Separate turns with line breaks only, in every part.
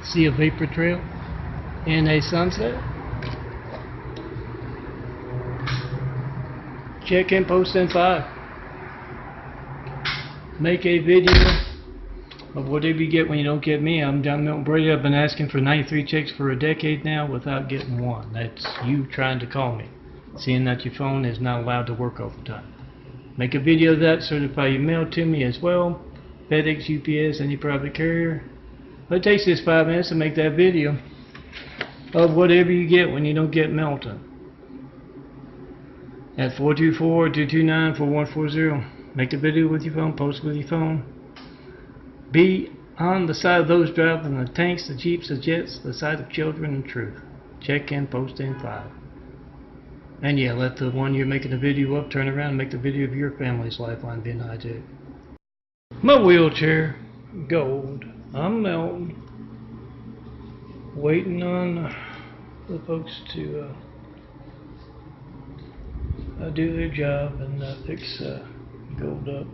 See a vapor trail in a sunset? Check in post in 5. Make a video of whatever you get when you don't get me. I'm John Milton Brady. I've been asking for 93 checks for a decade now without getting one. That's you trying to call me, seeing that your phone is not allowed to work all the time. Make a video of that, certify your mail to me as well. FedEx, UPS, any private carrier. It takes just 5 minutes to make that video of whatever you get when you don't get MELTON. At 424-229-4140. Make the video with your phone, post with your phone. Be on the side of those driving the tanks, the jeeps, the jets, the side of children and truth. Check in, post in 5. And yeah, let the one you're making the video of turn around and make the video of your family's lifeline being hijacked. My wheelchair, gold. I'm Melton. Waiting on the folks to do their job and fix gold up.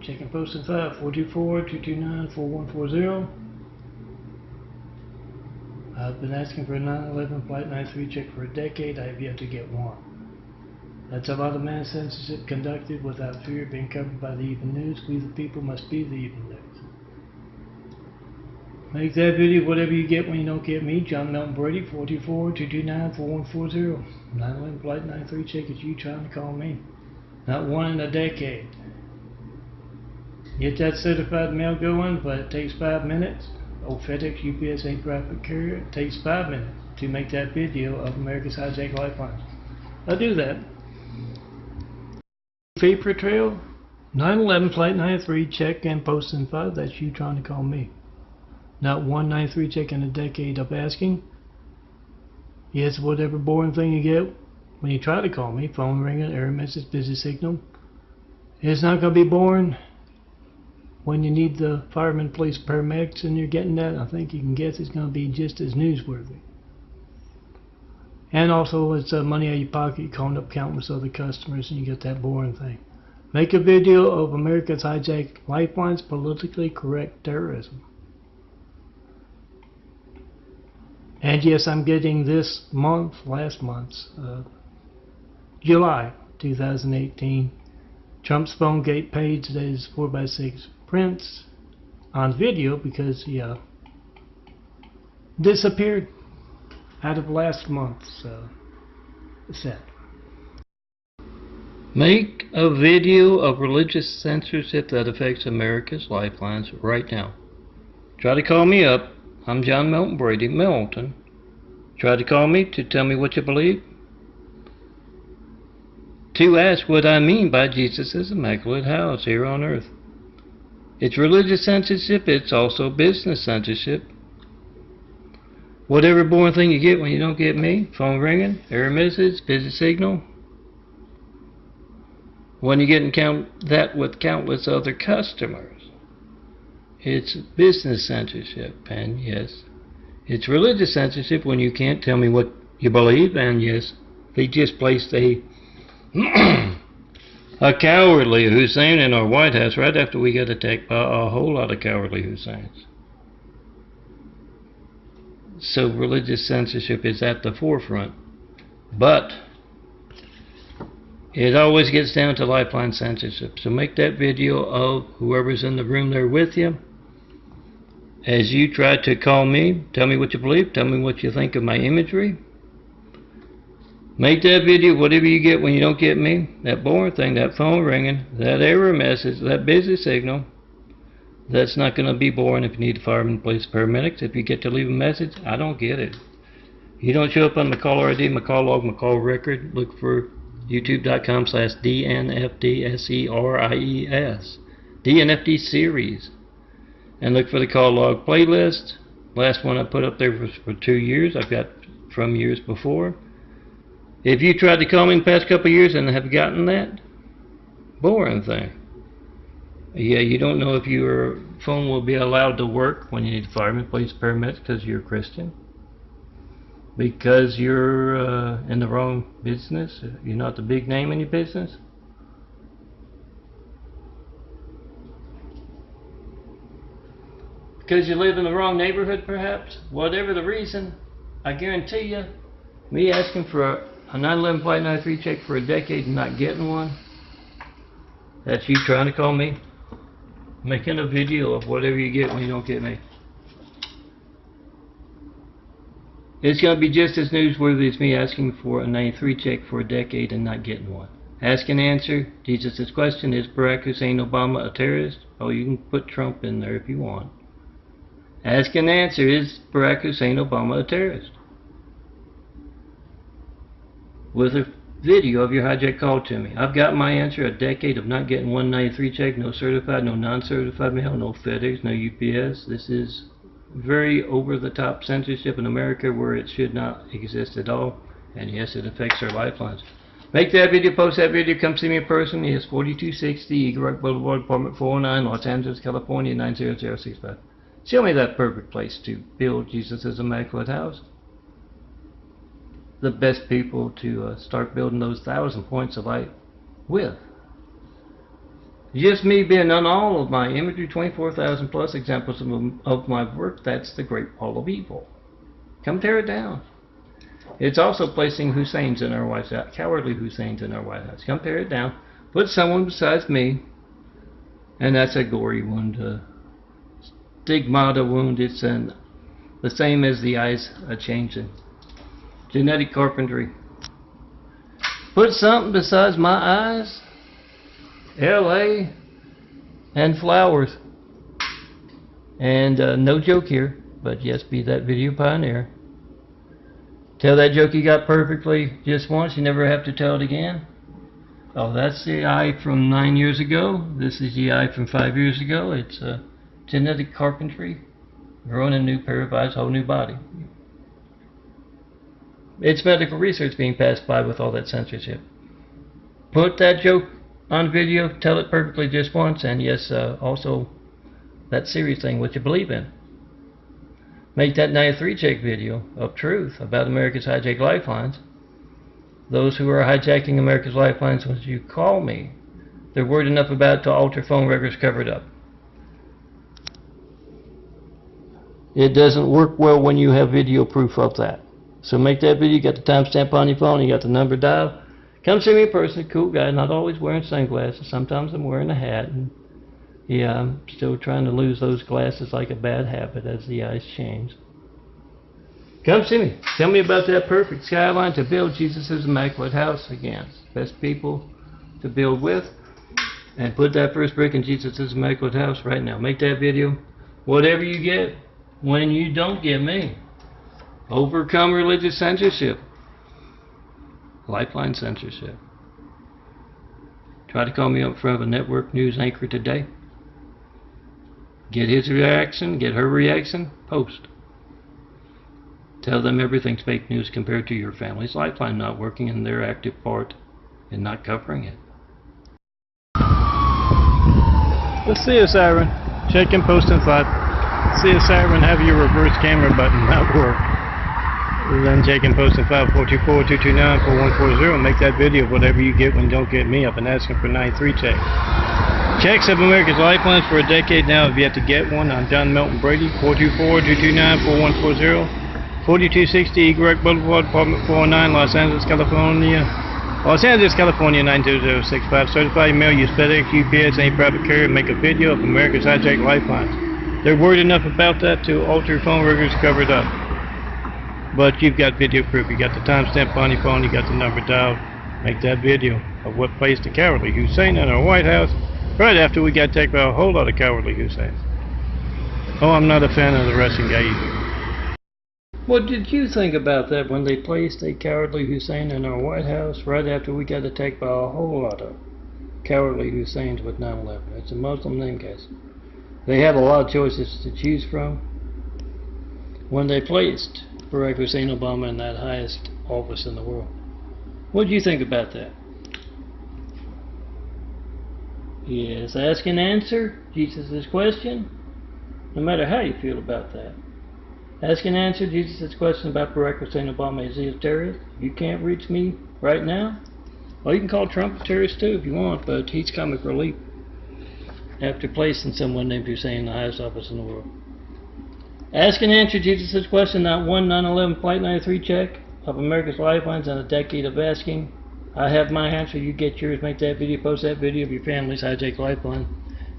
Checking post in 5, 424-229-4140. I've been asking for a 9/11 Flight 93 check for a decade. I have yet to get one. That's a lot of mass censorship conducted without fear of being covered by the even news. We the people must be the even news. Make that video whatever you get when you don't get me. John Milton Brady, 424-229-4140. 9/11 Flight 93 check is you trying to call me. Not one in a decade. Get that certified mail going, but it takes 5 minutes. FedEx, UPS, any private carrier. It takes 5 minutes to make that video of America's hijacked lifelines. I'll do that. Vapor trail, 9/11 Flight 93 check and post in 5. That's you trying to call me. Not one 93 check in a decade of asking. Yes, whatever boring thing you get when you try to call me. Phone ringing, error message, busy signal. It's not going to be boring when you need the firemen, police, paramedics, and you're getting that. I think you can guess it's going to be just as newsworthy. And also, it's money out of your pocket. You're calling up countless other customers, and you get that boring thing. Make a video of America's hijacked lifelines, politically correct terrorism. And yes, I'm getting this month, last month's, July 2018, Trump's phone gate page that is 4x6 prints on video because he disappeared out of last month's set. Make a video of religious censorship that affects America's lifelines right now. Try to call me up. I'm John Milton Brady, Melton. Try to call me to tell me what you believe. To ask what I mean by Jesus' immaculate house here on earth. It's religious censorship, it's also business censorship. Whatever boring thing you get when you don't get me, phone ringing, error message, busy signal. When you get that with countless other customers. It's business censorship, and yes, it's religious censorship when you can't tell me what you believe, and yes, they just placed a cowardly Hussein in our White House right after we got attacked by a whole lot of cowardly Husseins. So religious censorship is at the forefront, but it always gets down to lifeline censorship. So make that video of whoever's in the room there with you. As you try to call me, tell me what you believe, tell me what you think of my imagery. Make that video whatever you get when you don't get me. That boring thing, that phone ringing, that error message, that busy signal. That's not going to be boring if you need a fireman, police, paramedics. If you get to leave a message, I don't get it. You don't show up on my caller ID, my call log, my call record. Look for youtube.com/DNFDSERIES. DNFD series. And look for the call log playlist. Last one I put up there was for 2 years. I've got from years before. If you tried to call me in the past couple of years and have gotten that, boring thing. Yeah, you don't know if your phone will be allowed to work when you need firemen, police, paramedics because you're a Christian. Because you're in the wrong business. You're not the big name in your business. Because you live in the wrong neighborhood, perhaps? Whatever the reason, I guarantee you, me asking for a 9/11 Flight 93 check for a decade and not getting one, that's you trying to call me, making a video of whatever you get when you don't get me. It's going to be just as newsworthy as me asking for a 93 check for a decade and not getting one. Ask and answer Jesus' question, is Barack Hussein Obama a terrorist? Oh, you can put Trump in there if you want. Ask and answer, is Barack Hussein Obama a terrorist? With a video of your hijack call to me. I've got my answer, a decade of not getting 193 check, no certified, no non-certified mail, no FedEx, no UPS. This is very over-the-top censorship in America where it should not exist at all. And yes, it affects our lifelines. Make that video, post that video, come see me in person. Yes, 4260 Eagle Rock Boulevard, apartment 409, Los Angeles, California, 90065. Show me that perfect place to build Jesus' Immaculate House. The best people to start building those 1,000 points of light with. Just me being on all of my imagery, 24,000 plus examples of my work. That's the great wall of evil. Come tear it down. It's also placing Husseins in our White House, cowardly Husseins in our White House. Come tear it down. Put someone besides me, and that's a gory wound, stigmata wound. It's the same as the eyes changing. Genetic carpentry. Put something besides my eyes, LA, and flowers. And no joke here, but yes, be that video pioneer. Tell that joke you got perfectly just once, you never have to tell it again. Oh, that's the eye from 9 years ago. This is the eye from 5 years ago. It's genetic carpentry, growing a new pair of eyes, whole new body. It's medical research being passed by with all that censorship. Put that joke on video, tell it perfectly just once, and yes, also that serious thing, what you believe in. Make that 93 check video of truth about America's hijacked lifelines. Those who are hijacking America's lifelines, when you call me, they're worried enough about it to alter phone records, cover it up. It doesn't work well when you have video proof of that. So make that video, you got the timestamp on your phone, you got the number dialed. Come see me in person, cool guy, not always wearing sunglasses. Sometimes I'm wearing a hat. And yeah, I'm still trying to lose those glasses like a bad habit as the eyes change. Come see me. Tell me about that perfect skyline to build Jesus' Immaculate House again. Best people to build with. And put that first brick in Jesus' Immaculate House right now. Make that video. Whatever you get when you don't get me. Overcome religious censorship. Lifeline censorship. Try to call me up in front of a network news anchor today. Get his reaction, get her reaction, post. Tell them everything's fake news compared to your family's lifeline not working and their active part in not covering it.
Let's see a siren. Check and post in 5. See a siren, have your reverse camera button not work. Then check and post in 5, 424-229-4140. Make that video of whatever you get when you don't get me. I've been asking for 93 checks. Checks of America's lifelines for a decade now. If you have to get one, I'm John Melton Brady, 424-229-4140. 4260 Eagle Rock Boulevard, apartment 409, Los Angeles, California. Los Angeles, California, 90065. Certified email, use FedEx, UPS, any private carrier. Make a video of America's hijacked lifelines. They're worried enough about that to alter phone records, cover it up. But you've got video proof. You got the timestamp on your phone. You got the number dialed. Make that video of what placed the cowardly Hussein in our White House right after we got attacked by a whole lot of cowardly Husseins. Oh, I'm not a fan of the Russian guy either.
What did you think about that when they placed a cowardly Hussein in our White House right after we got attacked by a whole lot of cowardly Husseins with 9/11? It's a Muslim name, guys. They have a lot of choices to choose from. When they placed Barack Hussein Obama in that highest office in the world, what do you think about that? Yes, ask and answer Jesus' question, no matter how you feel about that. Ask and answer Jesus' question about Barack Hussein Obama. Is he a terrorist? You can't reach me right now? Well, you can call Trump a terrorist too if you want, but he's comic relief after placing someone named Hussein in the highest office in the world. Ask and answer Jesus' question, not one 9/11 Flight 93 check of America's Lifelines and a decade of asking. I have my answer, you get yours. Make that video, post that video of your family's hijacked lifeline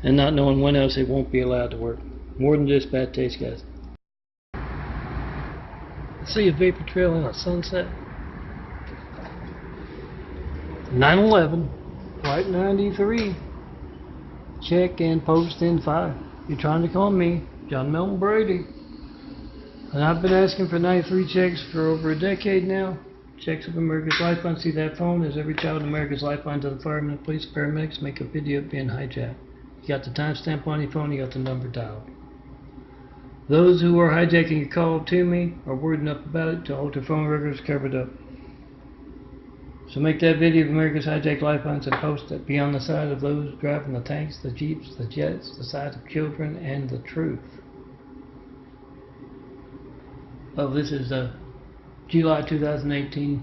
and not knowing when else it won't be allowed to work. More than just bad taste, guys. See a vapor trail in a sunset. 9/11 Flight 93 check and post in 5. You're trying to call me, John Milton Brady. And I've been asking for 93 checks for over a decade now. Checks of America's Lifeline. See that phone? There's every child in America's Lifeline to the firemen, police, paramedics. Make a video of being hijacked. You got the timestamp on your phone, you got the number dialed. Those who are hijacking your call to me are wording up about it to hold their phone records covered up. So make that video of America's hijacked lifelines and post it. Be on the side of those driving the tanks, the jeeps, the jets, the side of children, and the truth. Oh, this is July 2018.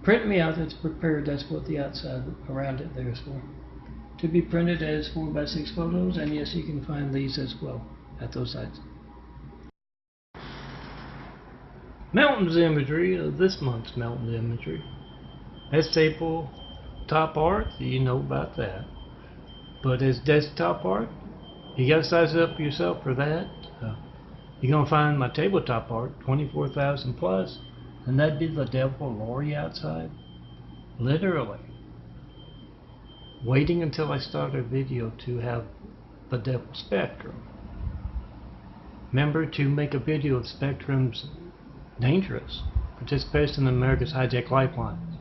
Print me out, it's prepared. That's what the outside around it there is for. To be printed as 4x6 photos, and yes, you can find these as well at those sites. Melton's imagery of this month's Melton's imagery. That's April top art, you know about that. But as desktop art, you gotta size it up yourself for that. You're gonna find my tabletop art, 24,000 plus, and that'd be the devil Lori outside. Literally. Waiting until I start a video to have the devil spectrum. Remember to make a video of spectrum's dangerous participation in America's hijacked lifelines.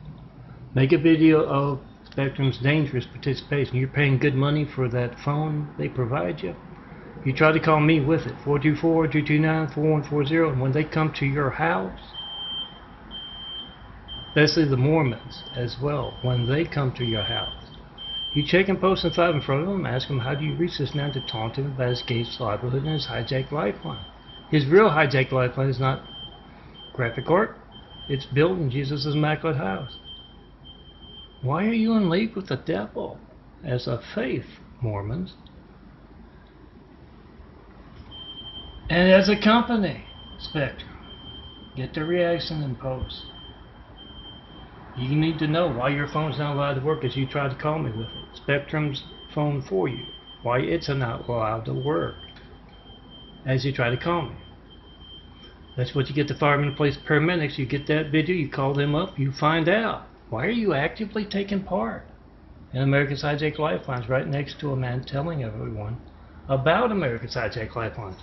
Make a video of spectrum's dangerous participation. You're paying good money for that phone they provide you. You try to call me with it, 424-229-4140, and when they come to your house, especially the Mormons as well, when they come to your house, you check and post in 5 in front of them, ask them, how do you reach this man to taunt him about his gate's livelihood and his hijacked lifeline? His real hijacked lifeline is not graphic art, it's built in Jesus' immaculate house. Why are you in league with the devil as a faith, Mormons? And as a company, Spectrum, get the reaction and post. You need to know why your phone's not allowed to work as you tried to call me with it. Spectrum's phone for you. Why it's not allowed to work as you try to call me. That's what you get the firemen, police, paramedics. You get that video, you call them up, you find out. Why are you actively taking part in America's hijacked lifelines right next to a man telling everyone about America's hijacked lifelines?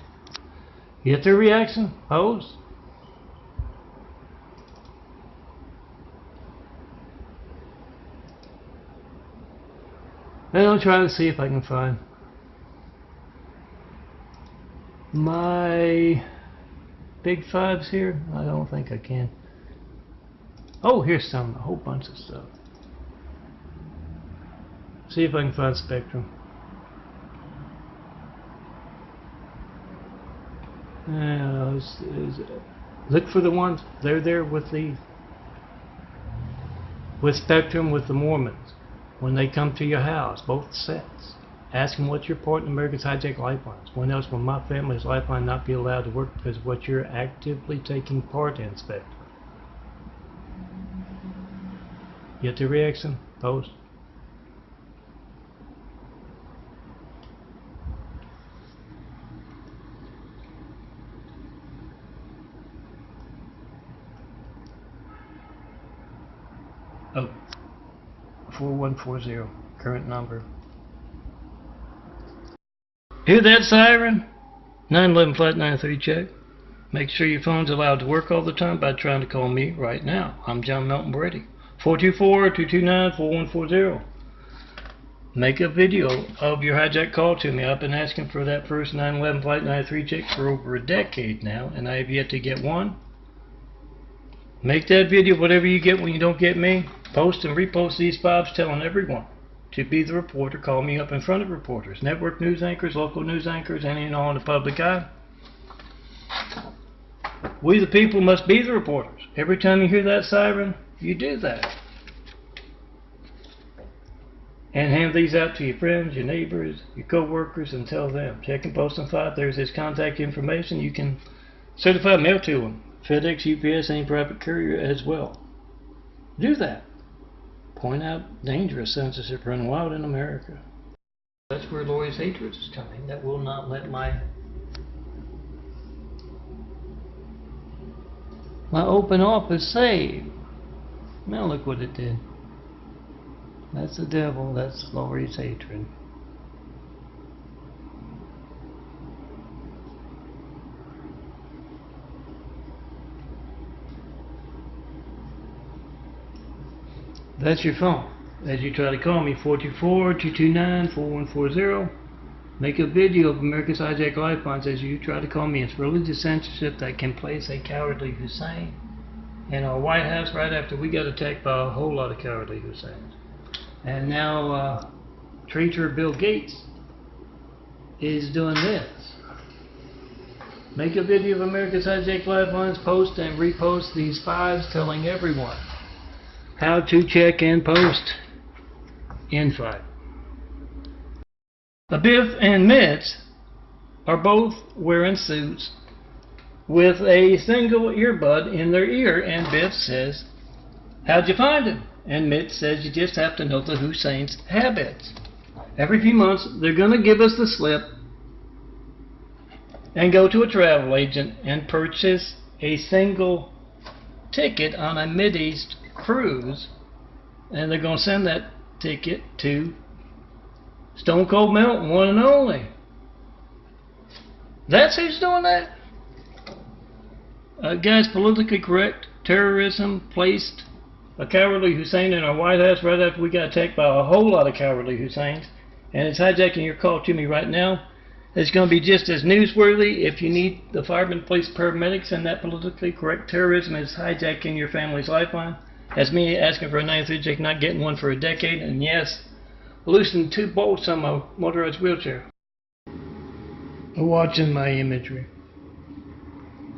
You get their reaction? Pose. Then I'll try to see if I can find my big fives here. I don't think I can. Oh, here's some, a whole bunch of stuff. See if I can find Spectrum. Look for the ones, they're there with Spectrum with the Mormons. When they come to your house, both sets. Ask them what's your part in America's hijacked lifelines. When else will my family's lifeline not be allowed to work because of what you're actively taking part in, Spectrum? Get the reaction? Post. Oh, 4140, current number. Hear that siren? 911 Flight 93 check. Make sure your phone's allowed to work all the time by trying to call me right now. I'm John Milton Brady. 424-229-4140. Make a video of your hijack call to me. I've been asking for that first 911 Flight 93 check for over a decade now, and I have yet to get one. Make that video, whatever you get when you don't get me. Post and repost these fives telling everyone to be the reporter. Call me up in front of reporters, network news anchors, local news anchors, any and all in the public eye. We the people must be the reporters. Every time you hear that siren, you do that. And hand these out to your friends, your neighbors, your co-workers, and tell them. Check and post and file. There's his contact information. You can certified mail to him. FedEx, UPS, any private courier as well. Do that. Point out dangerous censorship running wild in America. That's where Lori's hatred is coming. That will not let my open office save. Now look what it did. That's the devil. That's Lori's hatred. That's your phone. As you try to call me, 424-229-4140. Make a video of America's hijacked lifelines as you try to call me. It's religious censorship that can place a cowardly Hussein in our White House right after we got attacked by a whole lot of cowardly Husseins. And now traitor Bill Gates is doing this. Make a video of America's hijacked lifelines, post and repost these files telling everyone how to check and post in-fight. Biff and Mitch are both wearing suits with a single earbud in their ear, and Biff says, "How'd you find him?" And Mitch says, "You just have to know the Hussein's habits." Every few months they're going to give us the slip and go to a travel agent and purchase a single ticket on a Mideast cruise, and they're going to send that ticket to Stone Cold Melton, one and only. That's who's doing that. Guys, politically correct terrorism placed a cowardly Hussein in our White House right after we got attacked by a whole lot of cowardly Husseins, and it's hijacking your call to me right now. It's going to be just as newsworthy if you need the firemen, police, paramedics, and that politically correct terrorism is hijacking your family's lifeline. As me asking for a 93 check, not getting one for a decade, and yes, loosened 2 bolts on my motorized wheelchair. Watching my imagery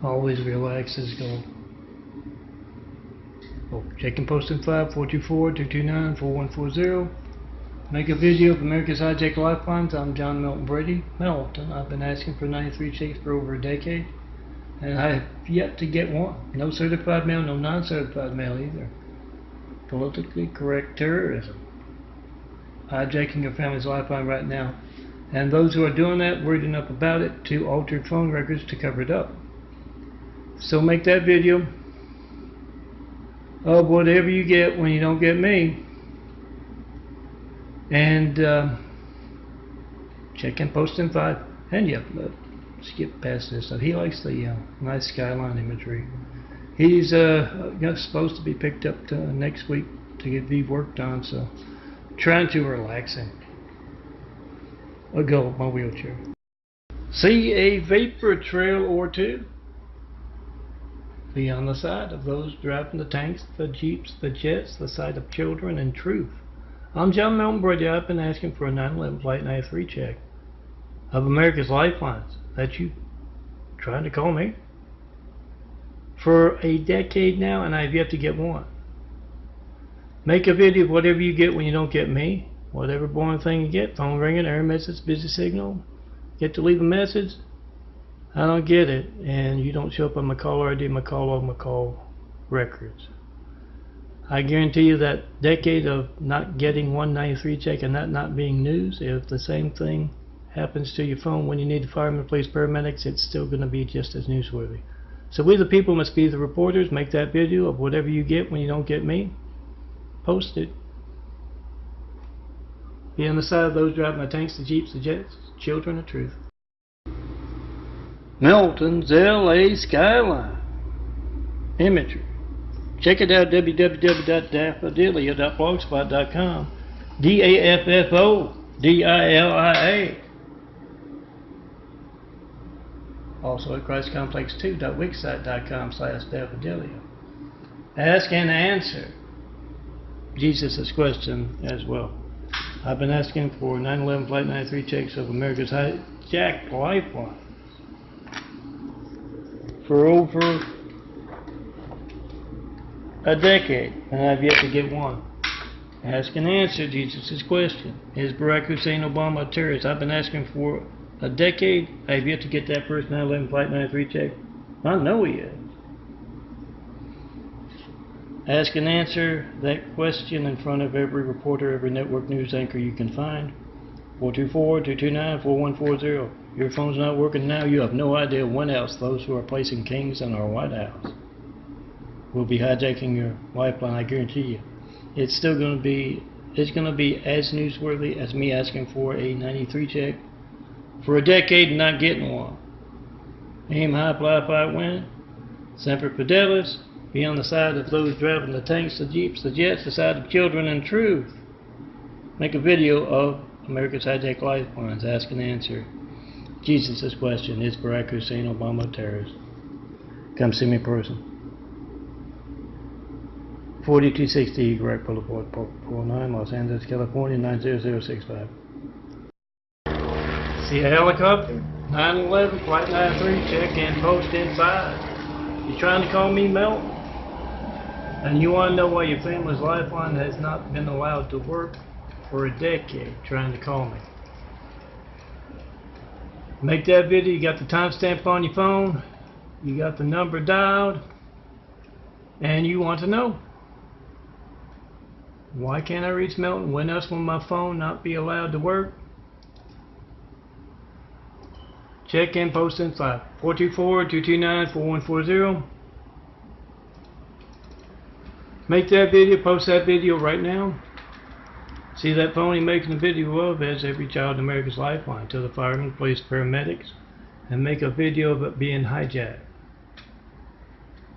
always relaxes going. Oh, check and post in 424-229-4140. Make a video of America's hijacked lifelines. I'm John Melton Brady. Melton. I've been asking for 93 checks for over a decade, and I have yet to get one. No certified mail, no non-certified mail either. Politically correct terrorism. Hijacking your family's lifeline right now. And those who are doing that, worried enough about it to alter phone records to cover it up. So make that video of whatever you get when you don't get me. And check and post in 5. And yep, skip past this stuff. He likes the nice skyline imagery. He's supposed to be picked up next week to get the work done, so trying to relax him. I'll go with my wheelchair. See a vapor trail or two. Be on the side of those driving the tanks, the jeeps, the jets, the side of children and truth. I'm John Melton Brady. I've been asking for a 9/11 Flight 93 check of America's lifelines. That you trying to call me? For a decade now, and I've yet to get one. Make a video of whatever you get when you don't get me. Whatever boring thing you get. Phone ringing, error message, busy signal. Get to leave a message. I don't get it, and you don't show up on my caller ID, my call log, my call records. I guarantee you that decade of not getting 193 check and that not being news, if the same thing happens to your phone when you need the firemen, police, paramedics, it's still going to be just as newsworthy. So we the people must be the reporters. Make that video of whatever you get when you don't get me. Post it. Be on the side of those driving the tanks, the jeeps, the jets, children of truth. Melton's LA skyline imagery. Check it out, www.daffodilia.blogspot.com. DAFFODILIA. Also at ChristComplex2.wixsite.com/daffodilia. Ask and answer Jesus' question as well. I've been asking for 9/11 Flight 93 checks of America's hijacked lifelines for over a decade, and I've yet to get one.
Ask and answer Jesus' question. Is Barack Hussein Obama a terrorist? I've been asking for a decade. I have yet to get that first 9/11 Flight 93 check. I know he is. Ask and answer that question in front of every reporter, every network news anchor you can find. 424-229-4140. Your phone's not working now. You have no idea when else those who are placing kings in our White House will be hijacking your lifeline. I guarantee you. It's still going to be as newsworthy as me asking for a 93 check for a decade and not getting one. Aim high, fly, fight, win. Semper Fidelis. Be on the side of those driving the tanks, the jeeps, the jets, the side of children and truth. Make a video of America's hijacked lifelines. Ask and answer Jesus' question. Is Barack Hussein Obama a terrorist? Come see me in person. 4260 Eagle Rock Boulevard, Park 49, Los Angeles, California, 90065. See a helicopter? 9/11 Flight 93, check in, post inside. You trying to call me Melton? And you want to know why your family's lifeline has not been allowed to work for a decade, trying to call me. Make that video. You got the timestamp on your phone, you got the number dialed, and you want to know, why can't I reach Melton? When else will my phone not be allowed to work? Check in, post inside. 424-229-4140. Make that video, post that video right now. See that phone he's making a video of has every child in America's lifeline to the firemen, police, paramedics, and make a video of it being hijacked.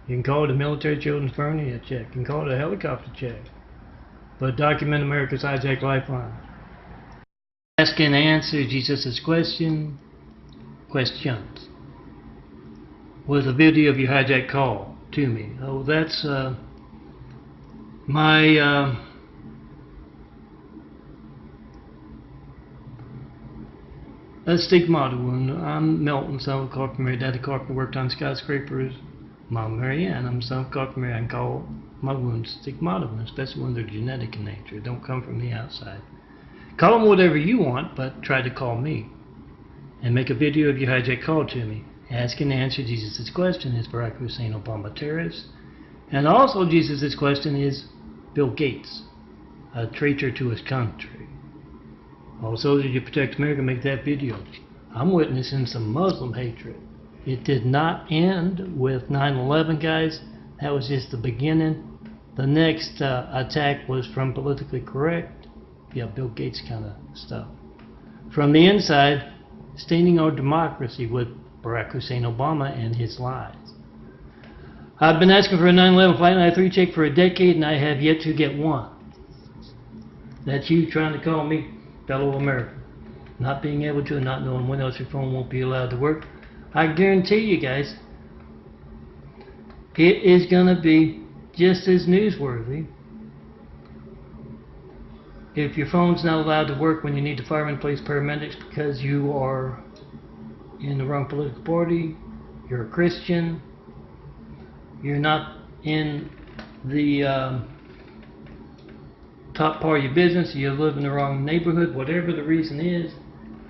You can call it a military children's furniture check. You can call it a helicopter check. But document America's hijacked lifeline. Ask and answer Jesus' questions with a video of your hijacked call to me. Oh, that's my stigmata wound. I'm Melton, son of Carpenter Mary. Daddy Carpenter worked on skyscrapers. Mom Mary Ann. I'm son of Carpenter Mary. I can call my wounds stigmata wounds, especially when they're genetic in nature. Don't come from the outside. Call them whatever you want, but try to call me. And make a video of your hijacked call to me. Ask and answer Jesus' question. Is Barack Hussein Obama a terrorist? And also Jesus' question is Bill Gates a traitor to his country? Also, did you protect America? Make that video. I'm witnessing some Muslim hatred. It did not end with 9/11, guys. That was just the beginning. The next attack was from politically correct. Yeah, Bill Gates kind of stuff. From the inside, staining our democracy with Barack Hussein Obama and his lies. I've been asking for a 9/11 Flight 93 check for a decade and I have yet to get one. That's you trying to call me, fellow American. Not being able to, not knowing when else your phone won't be allowed to work. I guarantee you guys, it is going to be just as newsworthy if your phone's not allowed to work when you need the firemen, police, paramedics because you are in the wrong political party, you're a Christian, you're not in the top part of your business, you live in the wrong neighborhood, whatever the reason is,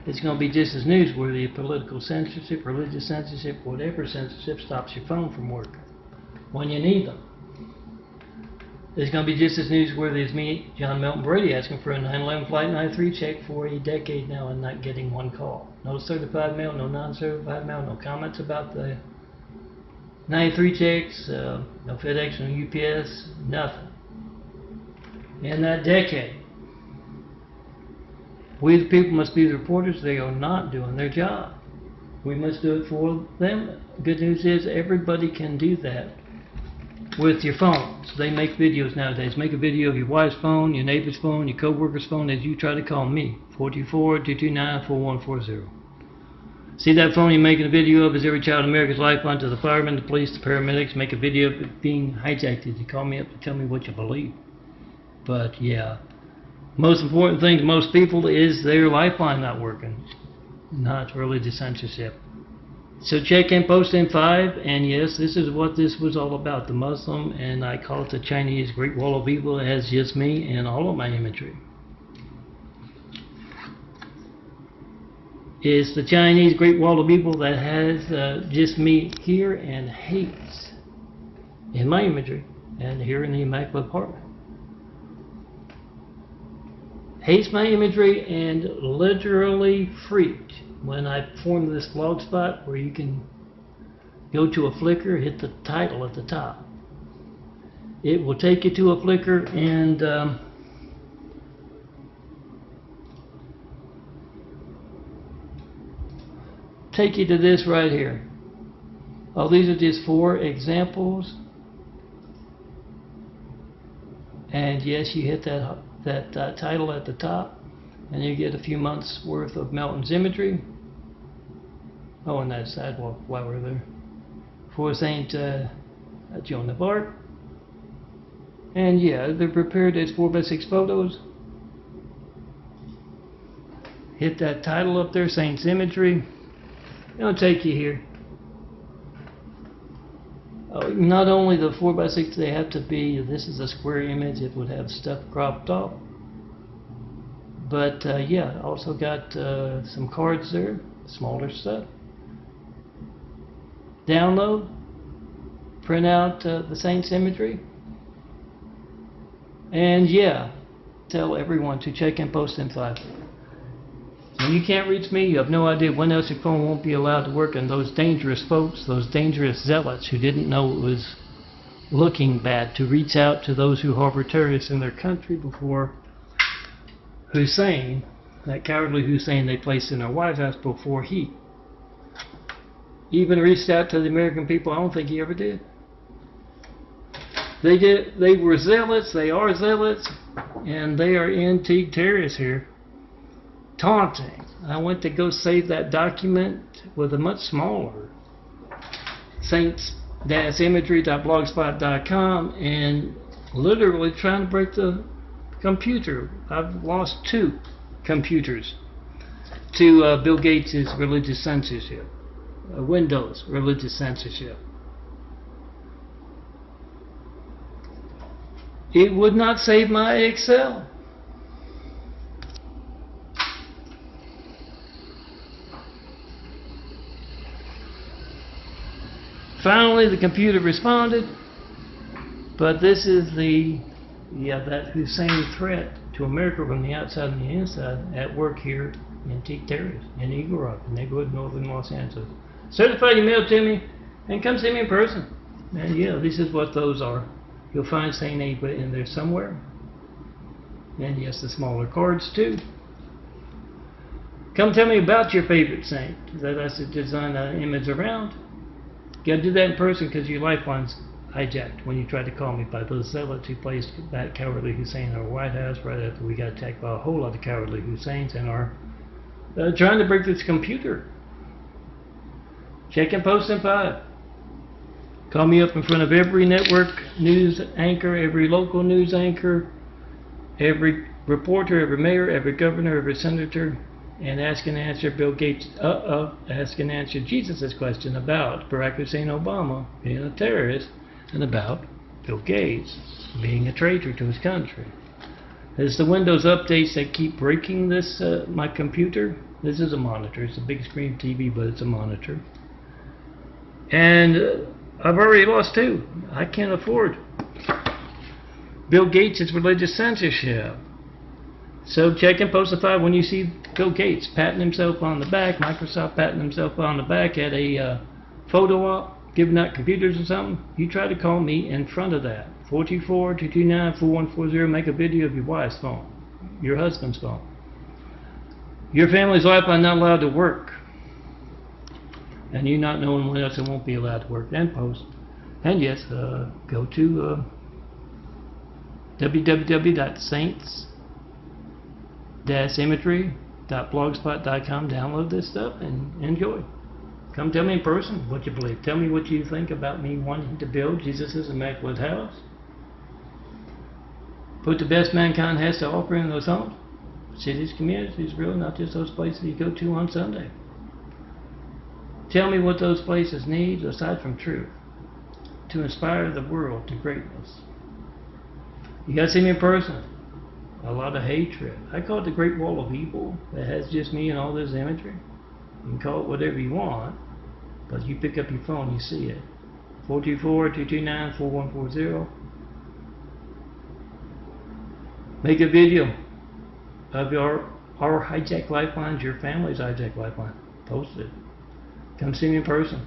it's going to be just as newsworthy if political censorship, religious censorship, whatever censorship stops your phone from working when you need them. It's going to be just as newsworthy as me, John Melton Brady, asking for a 9/11 Flight 93 check for a decade now and not getting one call. No certified mail, no non-certified mail, no comments about the 93 checks, no FedEx, no UPS, nothing. In that decade, we the people must be the reporters. They are not doing their job. We must do it for them. Good news is everybody can do that with your phones. They make videos nowadays. Make a video of your wife's phone, your neighbor's phone, your co-worker's phone as you try to call me. 424-229-4140. See that phone you're making a video of is every child in America's lifeline to the firemen, the police, the paramedics. Make a video of it being hijacked. You call me up to tell me what you believe. But yeah, most important thing to most people is their lifeline not working, not religious censorship.
So check in post in 5, and yes, this is what this was all about, the Muslim, and I call it the Chinese Great Wall of Evil. It has just me and all of my imagery. It's the Chinese Great Wall of Evil that has just me here and hates in my imagery and here in the Immaculate Apartment. Hates my imagery and literally freaked when I formed this blog spot where you can go to a Flickr, hit the title at the top. It will take you to a Flickr and take you to this right here. Oh, these are just 4 examples. And yes, you hit that title at the top, and you get a few months worth of Melton's imagery. Oh, and that sidewalk while we're there. For Saint Joan of Arc. And yeah, they're prepared as 4x6 photos. Hit that title up there, Saint's imagery. It'll take you here. Not only the 4x6, they have to be, this is a square image, it would have stuff cropped off. But yeah, also got some cards there, smaller stuff. Download, print out the Saints imagery. And yeah, tell everyone to check in post in 5. When you can't reach me, you have no idea when else your phone won't be allowed to work, and those dangerous folks, those dangerous zealots who didn't know it was looking bad to reach out to those who harbor terrorists in their country before Hussein, that cowardly Hussein they placed in our White House before he even reached out to the American people. I don't think he ever did. They were zealots, they are zealots, and they are antique terrorists here. Taunting. I went to go save that document with a much smaller saints-imagery.blogspot.com and literally trying to break the computer. I've lost 2 computers to Bill Gates' religious censorship. Windows religious censorship. It would not save my Excel. Finally, the computer responded, but this is that Hussein threat to America from the outside and the inside at work here in Antique Terrace in Eagle Rock, the neighborhood northern Los Angeles. Certify your mail to me and come see me in person. And yeah, this is what those are. You'll find Saint Ava in there somewhere. And yes, the smaller cards too. Come tell me about your favorite saint that I should design an image around. You gotta do that in person because your lifeline's hijacked when you try to call me by those zealots who placed that cowardly Hussein in our White House right after we got attacked by a whole lot of cowardly Husseins and are trying to break this computer. Check in post in 5. Call me up in front of every network news anchor, every local news anchor, every reporter, every mayor, every governor, every senator, and ask and answer Bill Gates, ask and answer Jesus' question about Barack Hussein Obama being a terrorist and about Bill Gates being a traitor to his country. It's the Windows updates that keep breaking this, my computer. This is a monitor. It's a big screen TV, but it's a monitor. And I've already lost 2. I can't afford Bill Gates' religious censorship. So check in post in 5 when you see Bill Gates patting himself on the back, Microsoft patting himself on the back at a photo op, giving out computers or something. You try to call me in front of that. 424-229-4140. Make a video of your wife's phone, your husband's phone. Your family's lifeline not allowed to work. And you not knowing when else it won't be allowed to work. And post. And yes, go to www.saints-imagery.blogspot.com. Download this stuff and enjoy. Come tell me in person what you believe. Tell me what you think about me wanting to build Jesus' Immaculate House. Put the best mankind has to offer in those homes, cities, communities, really, not just those places you go to on Sunday. Tell me what those places need aside from truth to inspire the world to greatness. You gotta see me in person. A lot of hatred. I call it the Great Wall of Evil that has just me and all this imagery. You can call it whatever you want, but you pick up your phone, you see it. 424-229-4140. Make a video of our hijacked lifelines, your family's hijacked lifeline. Post it. Come see me in person.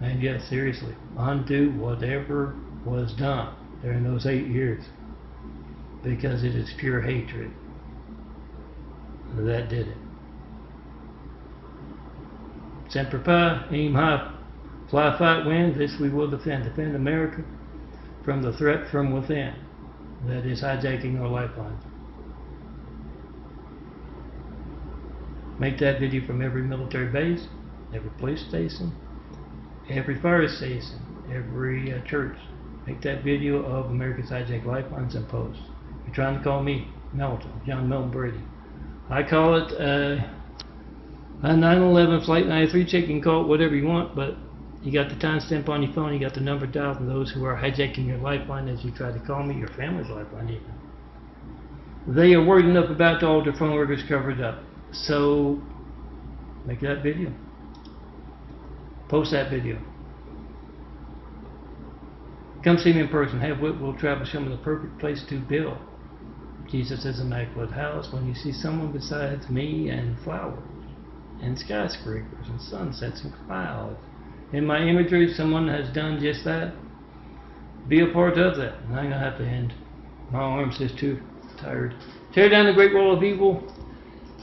And yeah, seriously, undo whatever was done during those 8 years, because it is pure hatred that did it. Semper Fi, aim high, fly, fight, win. This we will defend. Defend America from the threat from within that is hijacking our lifelines. Make that video from every military base, every police station, every fire station, every church. Make that video of America's hijacked lifelines and post. You're trying to call me Melton, John Melton Brady. I call it a 9/11 Flight 93 check. You can call it whatever you want, but you got the timestamp on your phone, you got the number dialed, and those who are hijacking your lifeline as you try to call me, your family's lifeline even. They are worried enough about all their phone workers covered up. So make that video. Post that video. Come see me in person. Have Whitwell travel, show me the perfect place to build Jesus' immaculate house when you see someone besides me and flowers and skyscrapers and sunsets and clouds. In my imagery, someone has done just that. Be a part of that. And I'm going to have to end. My arm's just too tired. Tear down the Great Wall of Evil,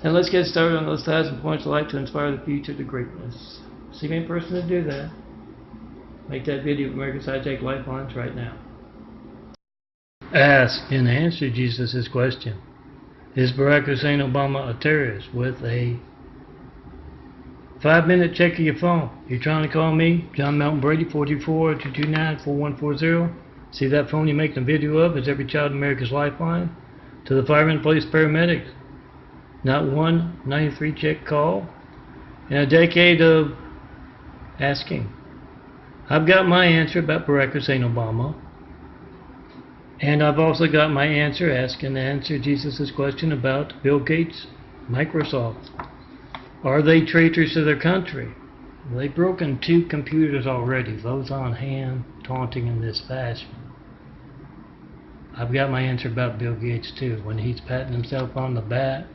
and let's get started on those 1,000 points of light to inspire the future to greatness. See me in person to do that. Make that video of America's hijacked lifelines right now. Ask and answer Jesus' question. Is Barack Hussein Obama a terrorist? With a 5-minute check of your phone. You're trying to call me, John Melton Brady, 424-229-4140. See that phone you're making a video of is every child in America's lifeline. To the firemen, police, paramedics. Not one 93 check call in a decade of asking. I've got my answer about Barack Hussein Obama. And I've also got my answer, ask and answer Jesus' question about Bill Gates, Microsoft. Are they traitors to their country? They've broken 2 computers already, those on hand, taunting in this fashion. I've got my answer about Bill Gates too. When he's patting himself on the back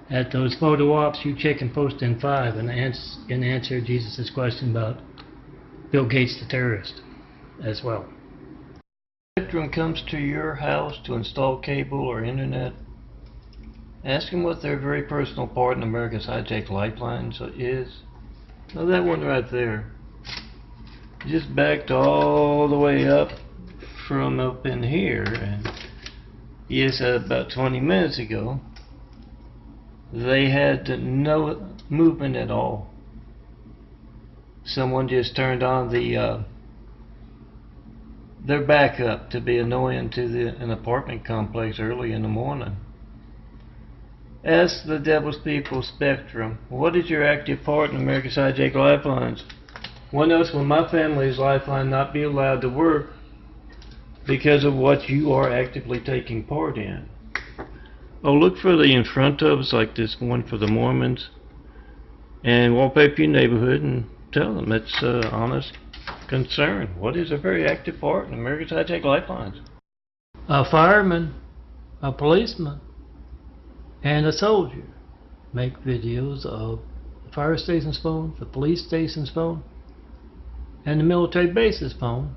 at those photo ops, you check and post in 5 and answer Jesus' question about Bill Gates the terrorist as well. Spectrum comes to your house to install cable or internet. Ask them what their very personal part in America's hijacked lifelines is. Now that one right there just backed all the way up from up in here, and yes, about 20 minutes ago they had no movement at all. Someone just turned on their backup to be annoying to an apartment complex early in the morning. Ask the Devil's People Spectrum, what is your active part in America's hijacked lifelines? When else will my family's lifeline not be allowed to work because of what you are actively taking part in? Oh, look for the in front ofs like this one for the Mormons, and wallpaper your neighborhood and tell them it's honest concern. What is a very active part in America's hijacked lifelines? A fireman, a policeman, and a soldier make videos of the fire station's phone, the police station's phone, and the military base's phone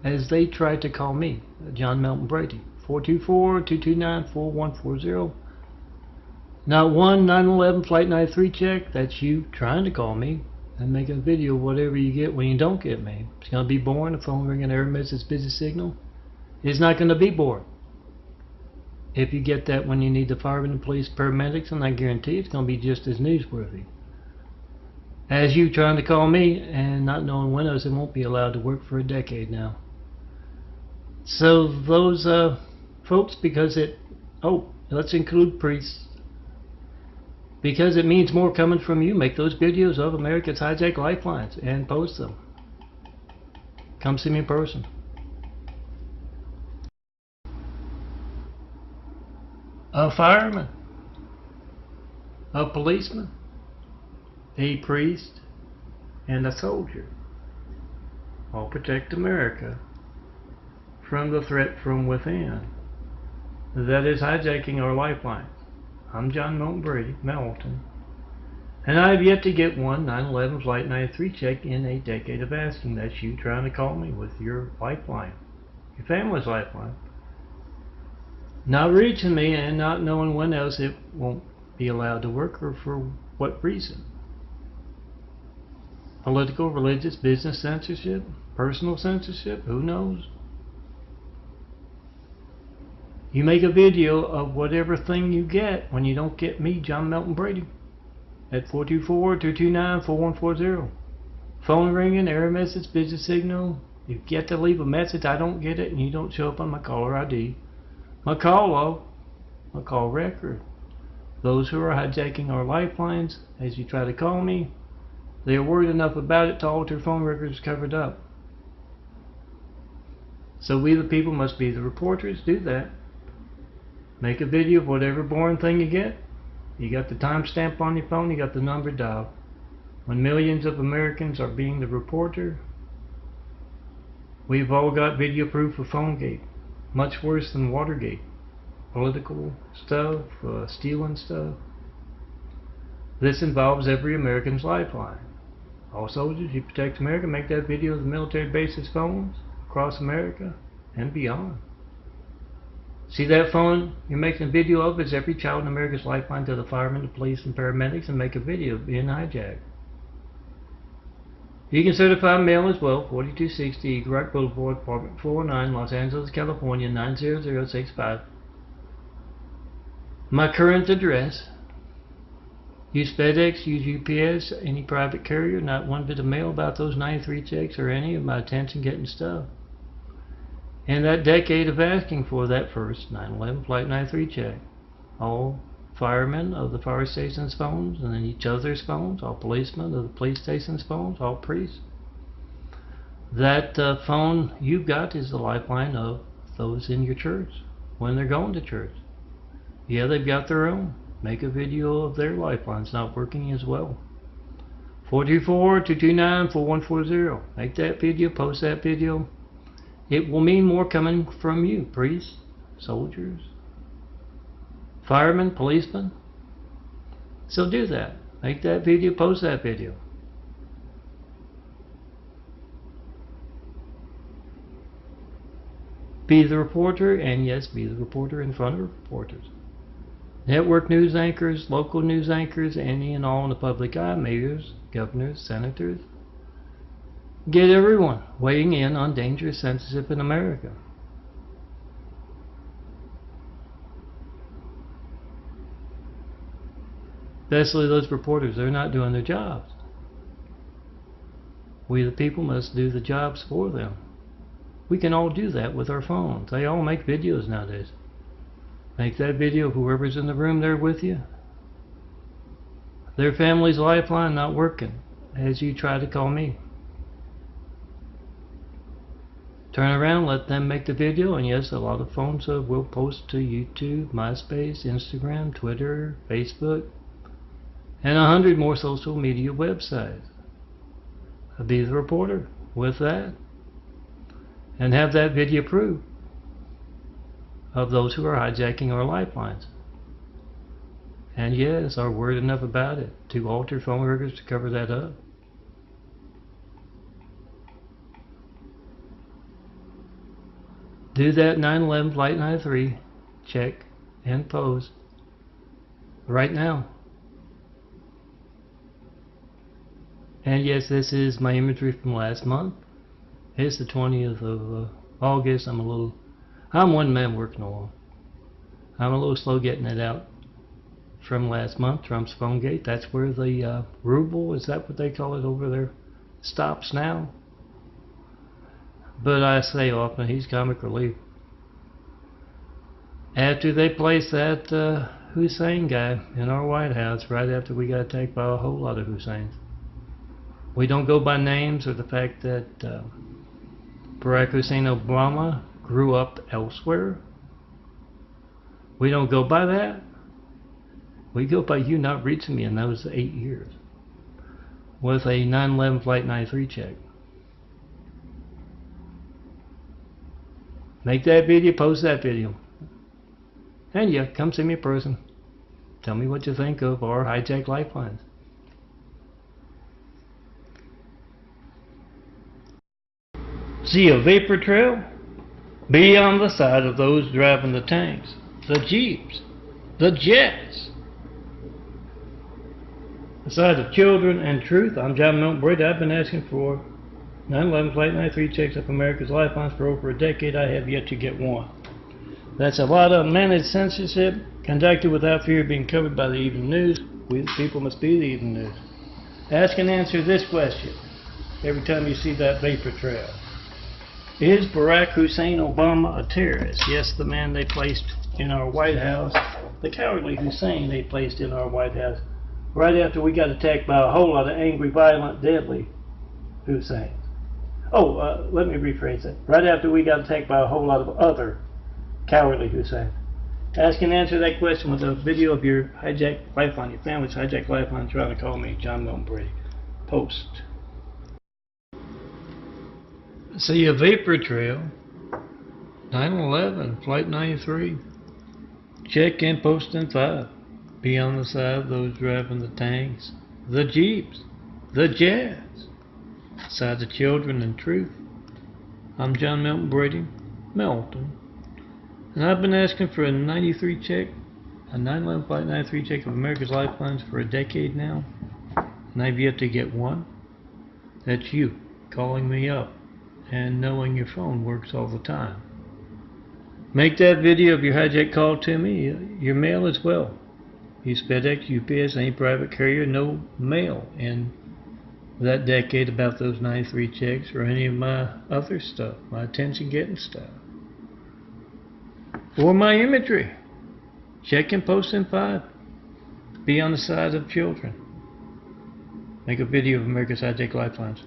as they try to call me, John Melton Brady, 424-229-4140. Not one 9/11 Flight 93 check. That's you trying to call me and make a video of whatever you get when you don't get me. It's going to be boring. The phone ringing, error message, busy signal. It's not going to be boring. If you get that when you need the firemen, the police, paramedics, and I guarantee it's going to be just as newsworthy as you trying to call me and not knowing when else it won't be allowed to work for a decade now. So those folks, because let's include priests, Because it means more coming from you. Make those videos of America's hijacked lifelines and post them. Come see me in person. A fireman, a policeman, a priest, and a soldier all protect America from the threat from within that is hijacking our lifelines. I'm John Milton Brady, Melton, and I have yet to get one 9/11 Flight 93 check in a decade of asking. That's you trying to call me with your lifeline, your family's lifeline. Not reaching me and not knowing when else it won't be allowed to work or for what reason. Political, religious, business censorship, personal censorship, who knows? You make a video of whatever thing you get when you don't get me, John Melton Brady, at 424-229-4140. Phone ringing, error message, busy signal. You get to leave a message, I don't get it, and you don't show up on my caller ID. My call log, my call record. Those who are hijacking our lifelines, as you try to call me, they are worried enough about it to alter phone records covered up. So we the people must be the reporters. Do that. Make a video of whatever boring thing you get. You got the timestamp on your phone, you got the number dialed. When millions of Americans are being the reporter, we've all got video proof of PhoneGate. Much worse than Watergate. Political stuff, stealing stuff. This involves every American's lifeline. All soldiers, you protect America, make that video of the military bases phones across America and beyond. See that phone you're making a video of is every child in America's lifeline to the firemen, the police, and paramedics, and make a video of being hijacked. You can certify mail as well, 4260 Eagle Rock Boulevard, Apartment 409, Los Angeles, California, 90065. My current address. Use FedEx, use UPS, any private carrier, not one bit of mail about those 93 checks or any of my attention getting stuff. And that decade of asking for that first 9/11 Flight 93 check. All firemen of the fire station's phones and then each other's phones, all policemen of the police station's phones, all priests. That phone you've got is the lifeline of those in your church when they're going to church. Yeah, they've got their own. Make a video of their lifelines not working as well. 424-229-4140. Make that video, post that video. It will mean more coming from you, priests, soldiers, firemen, policemen. So do that. Make that video, post that video. Be the reporter, and yes, be the reporter in front of reporters. Network news anchors, local news anchors, any and all in the public eye, mayors, governors, senators. Get everyone weighing in on dangerous censorship in America. Especially those reporters, they're not doing their jobs. We the people must do the jobs for them. We can all do that with our phones. They all make videos nowadays. Make that video of whoever's in the room there with you. Their family's lifeline not working as you try to call me. Turn around, let them make the video, and yes, a lot of phones will post to YouTube, MySpace, Instagram, Twitter, Facebook, and 100 more social media websites. I'll be the reporter with that, and have that video proof of those who are hijacking our lifelines. And yes, are worried enough about it to alter phone records to cover that up. Do that 9/11 Flight 93 check and post right now. And yes, this is my imagery from last month. It's the 20th of August. I'm one man working along. I'm a little slow getting it out from last month, Trump's PhoneGate. That's where the ruble, is that what they call it over there, stops now. But I say often, he's comic relief. After they place that Hussein guy in our White House right after we got attacked by a whole lot of Husseins. We don't go by names or the fact that Barack Hussein Obama grew up elsewhere. We don't go by that. We go by you not reaching me in those 8 years with a 9/11 Flight 93 check. Make that video, post that video. And yeah, come see me in person. Tell me what you think of our hijacked lifelines. See a vapor trail? Be on the side of those driving the tanks, the jeeps, the jets. The side of children and truth. I'm John Milton Brady. I've been asking for 9/11 Flight 93 checks of America's lifelines for over a decade. I have yet to get one. That's a lot of managed censorship conducted without fear of being covered by the evening news. We the people must be the evening news. Ask and answer this question every time you see that vapor trail. Is Barack Hussein Obama a terrorist? Yes, the man they placed in our White House, the cowardly Hussein they placed in our White House right after we got attacked by a whole lot of angry, violent, deadly Husseins. Let me rephrase that. Right after we got attacked by a whole lot of other cowardly Hussein. Ask and answer that question with a video of your hijacked lifeline, your family's hijacked lifeline trying to call me, John Milton Brady. Post. See a vapor trail. 9/11, Flight 93. Check and post in 5. Be on the side of those driving the tanks, the jeeps, the jets. Side of children and truth. I'm John Milton Brady, Melton. And I've been asking for a 93 check, a 9/11 Flight 93 check of America's lifelines for a decade now. And I've yet to get one. That's you calling me up and knowing your phone works all the time. Make that video of your hijack call to me, your mail as well. Use FedEx, UPS, any private carrier, no mail in that decade about those 93 checks or any of my other stuff, my attention getting stuff. Or my imagery. Check and post in 5. Be on the side of children. Make a video of America's hijacked lifelines.